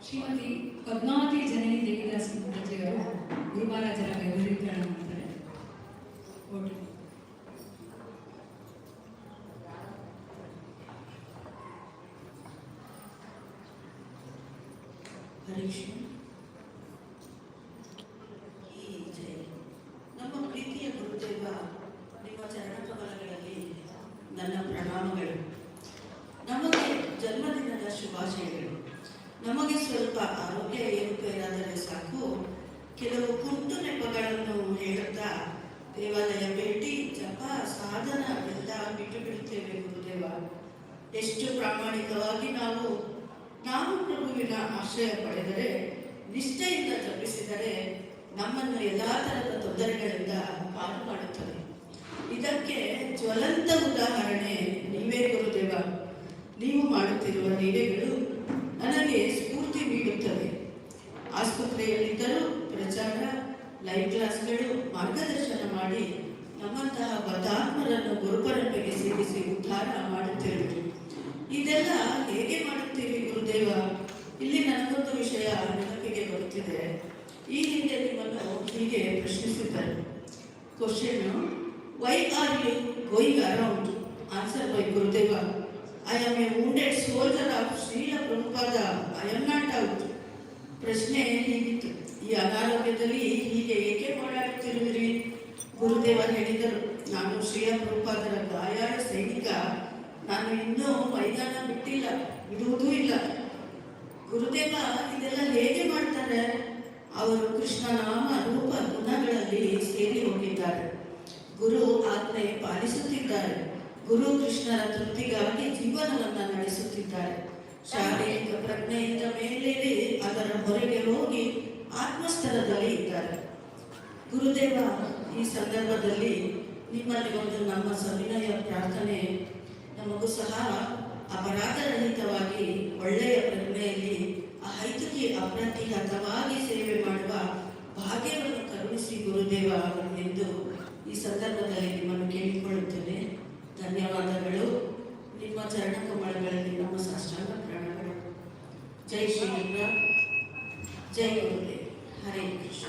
ಶ್ರೀಮತಿ ಪದ್ಮಾವತಿ ಜನನಿ ದೇವಿದಾಸ್ ಮುಖರ್ಜಿಯವರು ಗುರುಮಹಾರಾಜರ ವೈಭವೀಕರಣ ಮಾಡ್ತಾರೆ. ಹರೀಶ್ ಜೈ. ನಮ್ಮ ಪ್ರೀತಿಯ ಗುರುದೇವ, ನಿಮ್ಮ ಚರಣಕಮಲಗಳಲ್ಲಿ ನನ್ನ ಪ್ರಣಾಮಗಳು. ನಮಗೆ ಜನ್ಮದಿನದ ಶುಭಾಶಯಗಳು. ನಮಗೆ ಸ್ವಲ್ಪ ಆರೋಗ್ಯ ಏರುಪೇರಾದರೆ ಸಾಕು, ಕೆಲವು ಕುಂಟು ನೆಪಗಳನ್ನು ಹೇಳುತ್ತಾ ದೇವಾಲಯ ಭೇಟಿ, ಜಪ, ಸಾಧನ ಎಲ್ಲ ಬಿಟ್ಟು ಬಿಡುತ್ತೇವೆ ಗುರುದೇವ. ಎಷ್ಟು ಪ್ರಾಮಾಣಿಕವಾಗಿ ನಾವು ಪ್ರಭುವಿನ ಆಶ್ರಯ ಪಡೆದರೆ, ನಿಷ್ಠೆಯಿಂದ ಜಪಿಸಿದರೆ ನಮ್ಮನ್ನು ಎಲ್ಲ ತರದ ತೊಂದರೆಗಳಿಂದ ಪಾರು ಮಾಡುತ್ತದೆ. ಇದಕ್ಕೆ ಜ್ವಲಂತ ಉದಾಹರಣೆ ನೀವೇ ಗುರುದೇವ. ನೀವು ಮಾಡುತ್ತಿರುವ ಲೀಲೆಗಳು ನನಗೆ ಸ್ಫೂರ್ತಿ ನೀಡುತ್ತದೆ. ಆಸ್ಪತ್ರೆಯಲ್ಲಿದ್ದರೂ ಪ್ರಚಾರ, ಲೈವ್ ಕ್ಲಾಸ್ಗಳು, ಮಾರ್ಗದರ್ಶನ ಮಾಡಿ ನಮ್ಮಂತಹ ಬದಾತ್ಮರನ್ನು ಗುರುಪರಂಪರೆಗೆ ಸೇರಿಸಿ ಉದ್ಧಾರ ಮಾಡುತ್ತಿರುವುದು. ಇದೆಲ್ಲ ಹೇಗೆ ಮಾಡುತ್ತೀರಿ ಗುರುದೇವ? ಇಲ್ಲಿ ನನಗೊಂದು ವಿಷಯ ನೆನಪಿಗೆ ಬರುತ್ತಿದೆ. ಈ ಹಿಂದೆ ನಿಮ್ಮನ್ನು ಹೀಗೆ ಪ್ರಶ್ನಿಸಿದ್ದರು. Question: why are you going around? Answer by Gurudeva: I am a wounded soldier of Srila Prabhupada. I am not out. ಪ್ರಶ್ನೆ ಹೀಗಿತ್ತು: ಈ ಅನಾರೋಗ್ಯದಲ್ಲಿ ಹೀಗೆ ಏಕೆ ಓಡಾಡುತ್ತಿರುವಿರಿ? ಗುರುದೇವ ಹೇಳಿದರು: ನಾನು ಶ್ರೀಲ ಪ್ರಭುಪಾದರ ಗಾಯಾಳ ಸೈನಿಕ. ನಾನು ಇನ್ನೂ ಮೈದಾನ ಬಿಡುವುದೂ ಇಲ್ಲ. ಗುರುದೇವ ಇದೆಲ್ಲ ಹೇಗೆ ಮಾಡ್ತಾರೆ? ಅವರು ಕೃಷ್ಣನಾಮ ರೂಪ ಗುಣಗಳಲ್ಲಿ ಸೇರಿ ಹೋಗಿದ್ದಾರೆ. ಗುರು ಆಜ್ಞೆ ಪಾಲಿಸುತ್ತಿದ್ದಾರೆ. ಗುರು ಕೃಷ್ಣರ ತೃಪ್ತಿಗಾಗಿ ಜೀವನವನ್ನು ನಡೆಸುತ್ತಿದ್ದಾರೆ. ಶಾರೀರಿಕ ಪ್ರಜ್ಞೆಯಿಂದ ಮೇಲೇರಿ ಅದರ ಹೊರಗೆ ಹೋಗಿ ಆತ್ಮಸ್ಥರದಲ್ಲಿ ಇದ್ದಾರೆ. ಗುರುದೇವ, ಈ ಸಂದರ್ಭದಲ್ಲಿ ನಿಮ್ಮಲ್ಲಿ ಒಂದು ನಮ್ಮ ಸವಿನಯ ಪ್ರಾರ್ಥನೆ. ನಮಗೂ ಸಹ ಅಪರಾಧರಹಿತವಾಗಿ ಒಳ್ಳೆಯ ಪ್ರಜ್ಞೆಯಲ್ಲಿ ಅಹೈತುಕಿ ಅಪ್ರತಿಹತವಾಗಿ ಸೇವೆ ಮಾಡುವ ಭಾಗ್ಯವನ್ನು ಕರುಣಿಸಿ ಗುರುದೇವ ಎಂದು ಈ ಸಂದರ್ಭದಲ್ಲಿ ನಿಮ್ಮನ್ನು ಕೇಳಿಕೊಳ್ಳುತ್ತೇನೆ. ಧನ್ಯವಾದಗಳು. ನಿಮ್ಮ ಚರಣಕಮಲಗಳಲ್ಲಿ ನಮ್ಮ ಸಾಷ್ಟಾಂಗ ಪ್ರಣಾಮಗಳು. ಜೈ ಶ್ರೀಕೃಷ್ಣ, ಜೈ ಗುರುದೇವ್. ಹರೇ ಕೃಷ್ಣ.